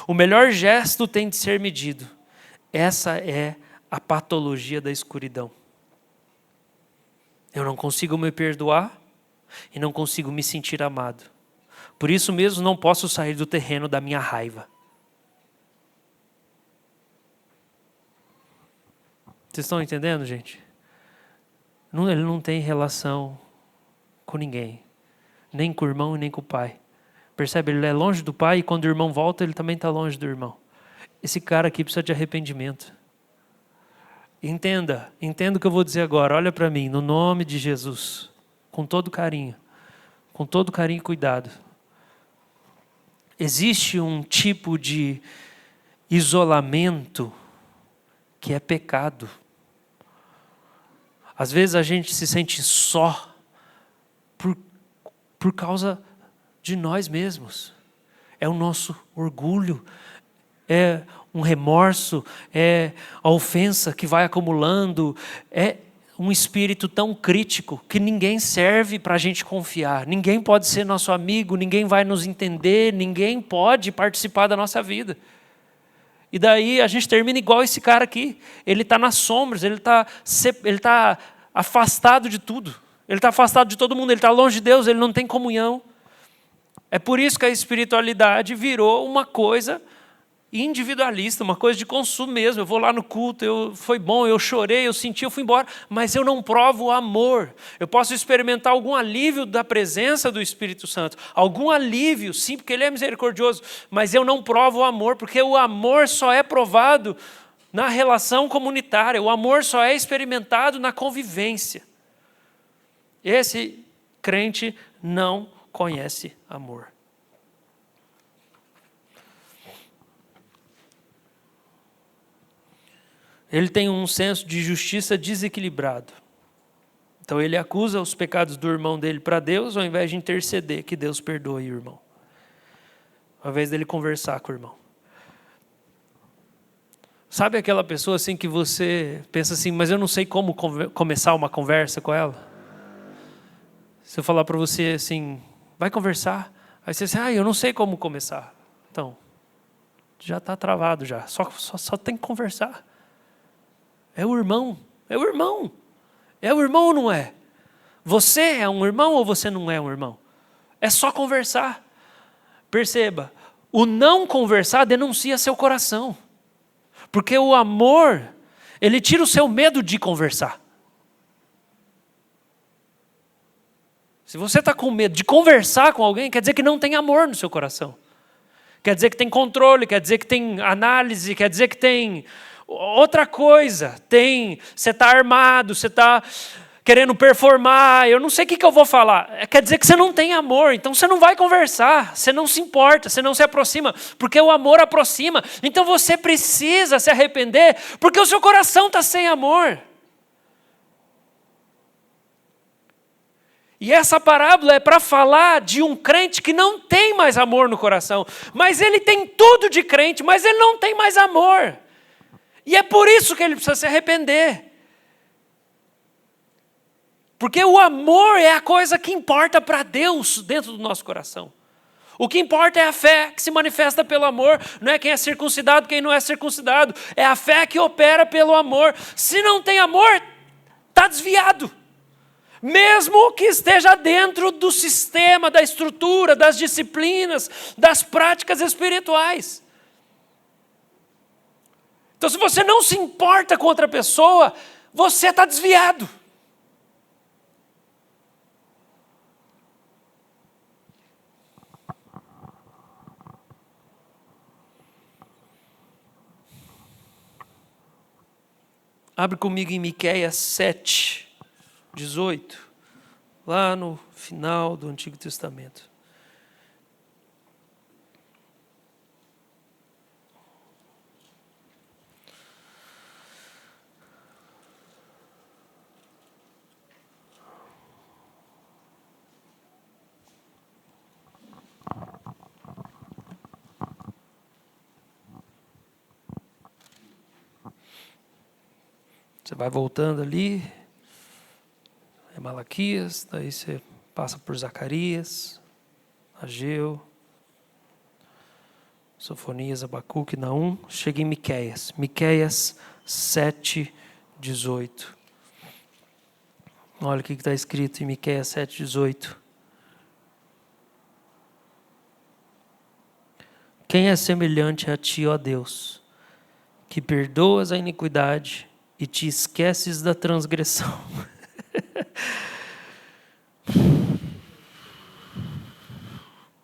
O melhor gesto tem de ser medido. Essa é a patologia da escuridão. Eu não consigo me perdoar e não consigo me sentir amado. Por isso mesmo não posso sair do terreno da minha raiva. Vocês estão entendendo, gente? Ele não tem relação com ninguém. Nem com o irmão e nem com o pai. Percebe? Ele é longe do pai e quando o irmão volta, ele também está longe do irmão. Esse cara aqui precisa de arrependimento. Entenda o que eu vou dizer agora. Olha para mim, no nome de Jesus. Com todo carinho e cuidado. Existe um tipo de isolamento que é pecado. Às vezes a gente se sente só por causa de nós mesmos. É o nosso orgulho, é um remorso, é a ofensa que vai acumulando, é um espírito tão crítico que ninguém serve para a gente confiar. Ninguém pode ser nosso amigo, ninguém vai nos entender, ninguém pode participar da nossa vida. E daí a gente termina igual esse cara aqui. Ele está nas sombras, ele está afastado de tudo. Ele está afastado de todo mundo, ele está longe de Deus, ele não tem comunhão. É por isso que a espiritualidade virou uma coisa individualista, uma coisa de consumo mesmo. Eu vou lá no culto, foi bom, eu chorei, eu senti, eu fui embora, mas eu não provo o amor. Eu posso experimentar algum alívio da presença do Espírito Santo, algum alívio, sim, porque Ele é misericordioso, mas eu não provo o amor, porque o amor só é provado na relação comunitária, o amor só é experimentado na convivência. Esse crente não conhece amor. Ele tem um senso de justiça desequilibrado. Então ele acusa os pecados do irmão dele para Deus, ao invés de interceder que Deus perdoe o irmão. Ao invés dele conversar com o irmão. Sabe aquela pessoa assim que você pensa assim, mas eu não sei como começar uma conversa com ela? Se eu falar para você assim, vai conversar. Aí você diz, eu não sei como começar. Então, já está travado já. Só tem que conversar. É o irmão. É o irmão ou não é? Você é um irmão ou você não é um irmão? É só conversar. Perceba, o não conversar denuncia seu coração. Porque o amor, ele tira o seu medo de conversar. Se você está com medo de conversar com alguém, quer dizer que não tem amor no seu coração. Quer dizer que tem controle, quer dizer que tem análise, quer dizer que tem outra coisa. Você está armado, você está querendo performar, eu não sei o que eu vou falar. Quer dizer que você não tem amor, então você não vai conversar, você não se importa, você não se aproxima, porque o amor aproxima. Então você precisa se arrepender, porque o seu coração está sem amor. E essa parábola é para falar de um crente que não tem mais amor no coração. Mas ele tem tudo de crente, mas ele não tem mais amor. E é por isso que ele precisa se arrepender. Porque o amor é a coisa que importa para Deus dentro do nosso coração. O que importa é a fé que se manifesta pelo amor. Não é quem é circuncidado, quem não é circuncidado. É a fé que opera pelo amor. Se não tem amor, está desviado. mesmo que esteja dentro do sistema, da estrutura, das disciplinas, das práticas espirituais. Então, se você não se importa com outra pessoa, você está desviado. Abre comigo em Miqueias 7, 18, lá no final do Antigo Testamento. Você vai voltando ali, é Malaquias, daí você passa por Zacarias, Ageu, Sofonias, Abacuque, Naum, chega em Miqueias. Miqueias 7, 18. Olha o que está escrito em Miqueias 7, 18. Quem é semelhante a ti, ó Deus, que perdoas a iniquidade e te esqueces da transgressão?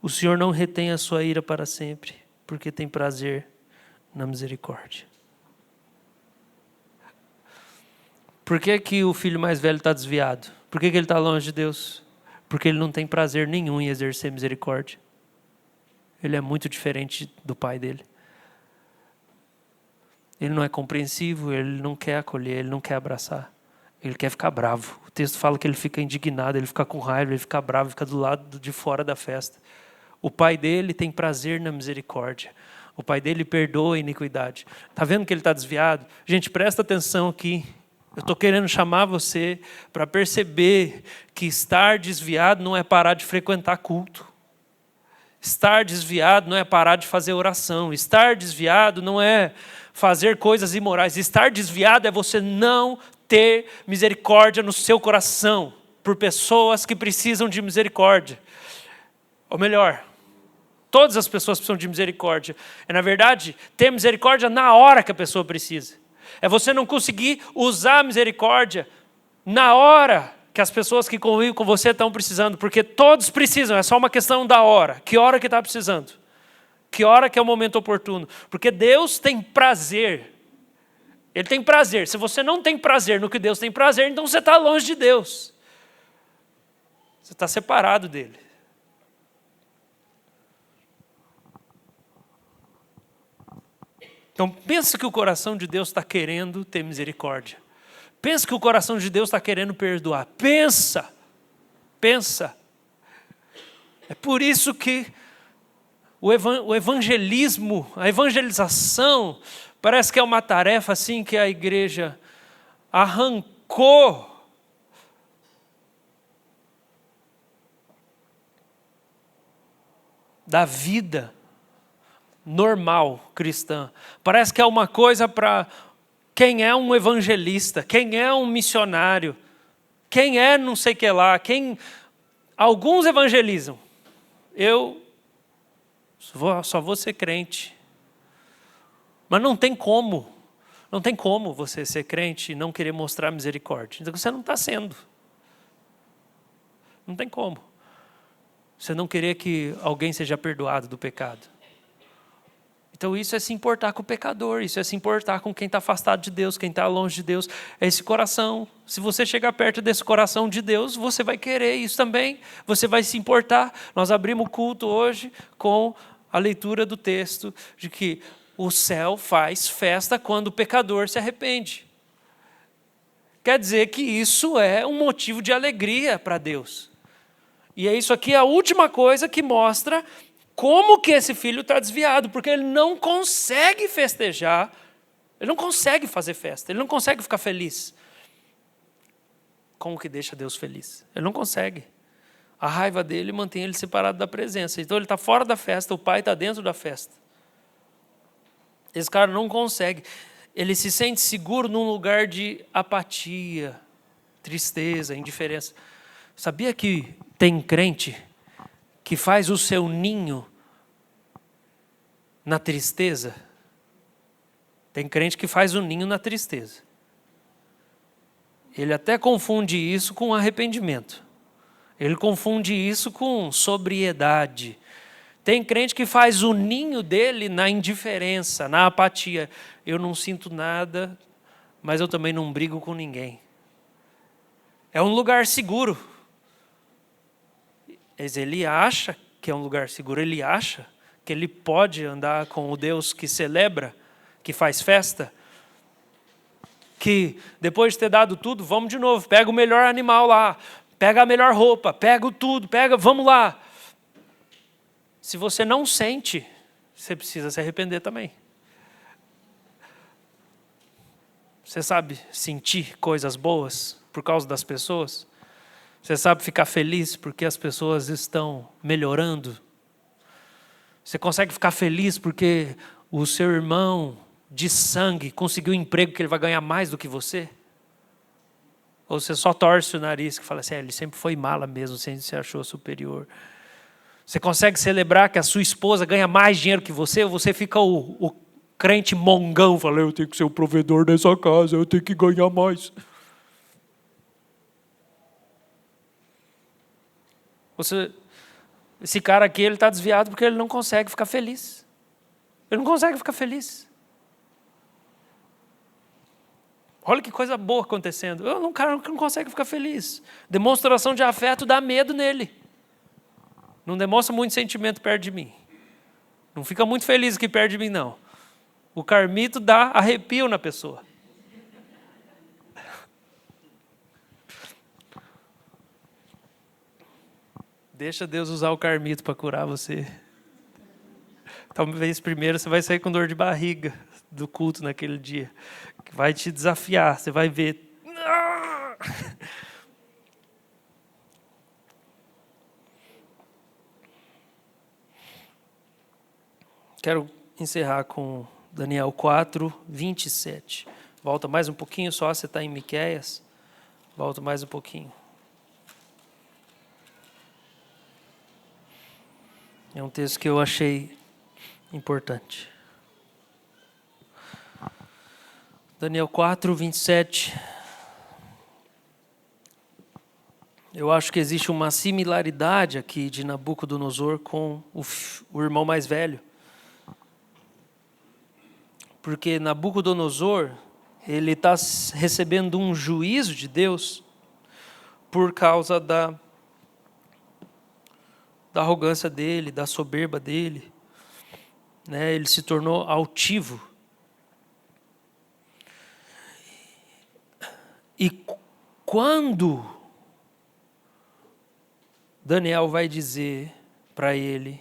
O Senhor não retém a sua ira para sempre, porque tem prazer na misericórdia. Por que que o filho mais velho está desviado? Por que que ele está longe de Deus? Porque ele não tem prazer nenhum em exercer misericórdia. Ele é muito diferente do pai dele. Ele não é compreensivo, ele não quer acolher, ele não quer abraçar. Ele quer ficar bravo. O texto fala que ele fica indignado, ele fica com raiva, ele fica bravo, fica do lado de fora da festa. O pai dele tem prazer na misericórdia. O pai dele perdoa a iniquidade. Está vendo que ele está desviado? Gente, presta atenção aqui. Eu estou querendo chamar você para perceber que estar desviado não é parar de frequentar culto. Estar desviado não é parar de fazer oração. Estar desviado não é fazer coisas imorais. Estar desviado é você não ter misericórdia no seu coração por pessoas que precisam de misericórdia. Ou melhor, todas as pessoas precisam de misericórdia. É, na verdade, ter misericórdia na hora que a pessoa precisa. É você não conseguir usar a misericórdia na hora que as pessoas que convivem com você estão precisando, porque todos precisam, é só uma questão da hora. Que hora que está precisando? Que hora que é o momento oportuno? Porque Deus tem prazer. Ele tem prazer. Se você não tem prazer no que Deus tem prazer, então você está longe de Deus. Você está separado dele. Então pensa que o coração de Deus está querendo ter misericórdia. Pensa que o coração de Deus está querendo perdoar. Pensa. É por isso que o evangelismo, a evangelização, parece que é uma tarefa assim que a igreja arrancou da vida normal cristã. Parece que é uma coisa para quem é um evangelista, quem é um missionário, quem é não sei o que lá, alguns evangelizam. Eu só vou ser crente. Mas não tem como você ser crente e não querer mostrar misericórdia. Então você não está sendo. Não tem como. Você não querer que alguém seja perdoado do pecado. Então isso é se importar com o pecador, isso é se importar com quem está afastado de Deus, quem está longe de Deus. É esse coração. Se você chegar perto desse coração de Deus, você vai querer isso também. Você vai se importar. Nós abrimos o culto hoje com a leitura do texto de que o céu faz festa quando o pecador se arrepende. Quer dizer que isso é um motivo de alegria para Deus. E é isso aqui a última coisa que mostra como que esse filho está desviado, porque ele não consegue festejar, ele não consegue fazer festa, ele não consegue ficar feliz. Como que deixa Deus feliz? Ele não consegue. A raiva dele mantém ele separado da presença. Então ele está fora da festa, o pai está dentro da festa. Esse cara não consegue. Ele se sente seguro num lugar de apatia, tristeza, indiferença. Sabia que tem crente que faz o seu ninho na tristeza? Tem crente que faz o ninho na tristeza. Ele até confunde isso com arrependimento. Ele confunde isso com sobriedade. Tem crente que faz o ninho dele na indiferença, na apatia. Eu não sinto nada, mas eu também não brigo com ninguém. É um lugar seguro. Mas ele acha que é um lugar seguro, ele acha que ele pode andar com o Deus que celebra, que faz festa, que depois de ter dado tudo, vamos de novo, pega o melhor animal lá, pega a melhor roupa, pega tudo, vamos lá. Se você não sente, você precisa se arrepender também. Você sabe sentir coisas boas por causa das pessoas? Você sabe ficar feliz porque as pessoas estão melhorando? Você consegue ficar feliz porque o seu irmão de sangue conseguiu um emprego que ele vai ganhar mais do que você? Ou você só torce o nariz e fala assim, ele sempre foi mala mesmo, sempre se achou superior? Você consegue celebrar que a sua esposa ganha mais dinheiro que você? Ou você fica o crente mongão, fala, eu tenho que ser o provedor dessa casa, eu tenho que ganhar mais. Esse cara aqui, ele está desviado porque ele não consegue ficar feliz. Ele não consegue ficar feliz. Olha que coisa boa acontecendo. Um cara que não consegue ficar feliz. Demonstração de afeto dá medo nele. Não demonstra muito sentimento perto de mim. Não fica muito feliz aqui perto de mim, não. O carmito dá arrepio na pessoa. Deixa Deus usar o carmito para curar você. Talvez primeiro você vai sair com dor de barriga do culto naquele dia. Que vai te desafiar, você vai ver. Quero encerrar com Daniel 4, 27. Volta mais um pouquinho só, você está em Miqueias. Volta mais um pouquinho. É um texto que eu achei importante. Daniel 4, 27. Eu acho que existe uma similaridade aqui de Nabucodonosor com o irmão mais velho. Porque Nabucodonosor, ele está recebendo um juízo de Deus por causa da arrogância dele, da soberba dele. Né? Ele se tornou altivo. E quando Daniel vai dizer para ele,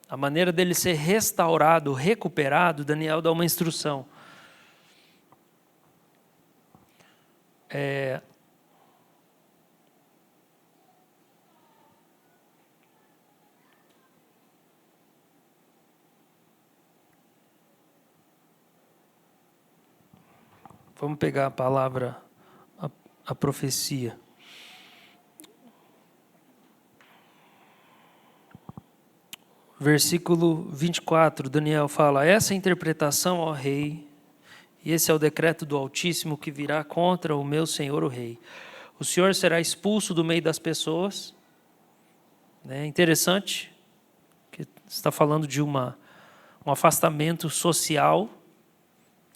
a maneira dele ser restaurado, recuperado, Daniel dá uma instrução. Vamos pegar a palavra, a profecia. Versículo 24, Daniel fala, essa interpretação, ó rei, e esse é o decreto do Altíssimo que virá contra o meu senhor o rei. O senhor será expulso do meio das pessoas. É interessante que está falando de um afastamento social,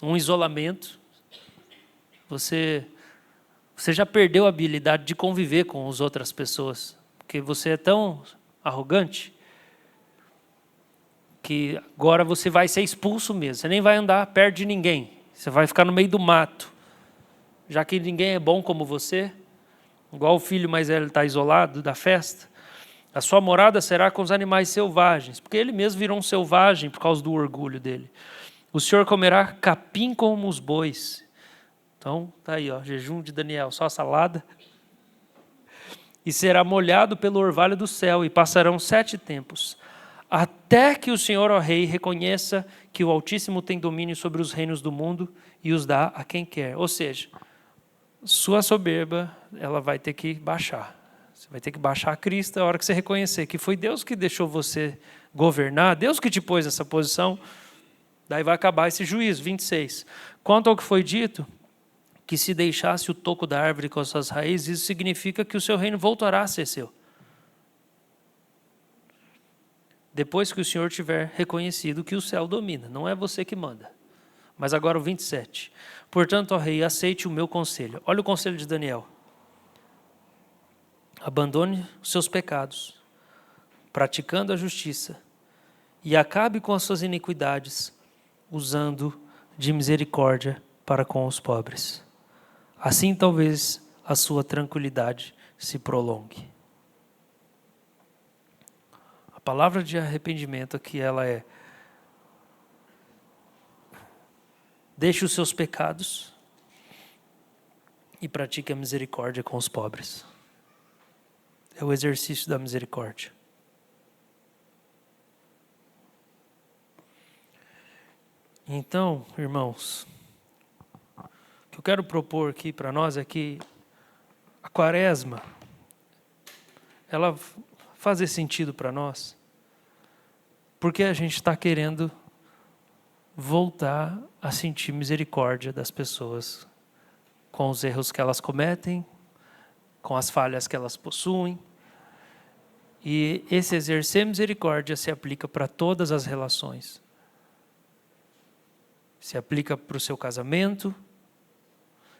um isolamento. Você já perdeu a habilidade de conviver com as outras pessoas, porque você é tão arrogante que agora você vai ser expulso mesmo. Você nem vai andar perto de ninguém. Você vai ficar no meio do mato. Já que ninguém é bom como você, igual o filho mais velho está isolado da festa, a sua morada será com os animais selvagens, porque ele mesmo virou um selvagem por causa do orgulho dele. O senhor comerá capim como os bois. Então, tá aí, ó, jejum de Daniel, só salada. E será molhado pelo orvalho do céu, e passarão 7 tempos, até que o Senhor, ó Rei, reconheça que o Altíssimo tem domínio sobre os reinos do mundo e os dá a quem quer. Ou seja, sua soberba, ela vai ter que baixar. Você vai ter que baixar a crista a hora que você reconhecer que foi Deus que deixou você governar, Deus que te pôs nessa posição. Daí vai acabar esse juízo, 26. Quanto ao que foi dito, que se deixasse o toco da árvore com as suas raízes, isso significa que o seu reino voltará a ser seu. Depois que o Senhor tiver reconhecido que o céu domina, não é você que manda. Mas agora o 27. Portanto, ó rei, aceite o meu conselho. Olha o conselho de Daniel. Abandone os seus pecados, praticando a justiça, e acabe com as suas iniquidades, usando de misericórdia para com os pobres. Assim talvez a sua tranquilidade se prolongue. A palavra de arrependimento aqui, ela é: deixe os seus pecados e pratique a misericórdia com os pobres. É o exercício da misericórdia. Então, irmãos, o que eu quero propor aqui para nós é que a quaresma, ela fazer sentido para nós, porque a gente está querendo voltar a sentir misericórdia das pessoas com os erros que elas cometem, com as falhas que elas possuem. E esse exercer misericórdia se aplica para todas as relações. Se aplica para o seu casamento,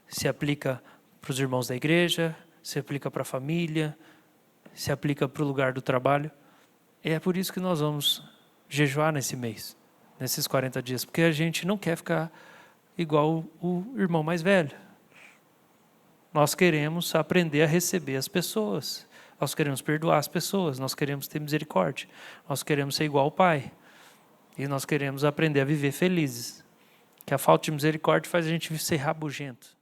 se aplica para os irmãos da igreja, se aplica para a família, se aplica para o lugar do trabalho. E é por isso que nós vamos jejuar nesse mês, nesses 40 dias, porque a gente não quer ficar igual o irmão mais velho. Nós queremos aprender a receber as pessoas, nós queremos perdoar as pessoas, nós queremos ter misericórdia, nós queremos ser igual ao Pai, e nós queremos aprender a viver felizes. Que a falta de misericórdia faz a gente ser rabugento.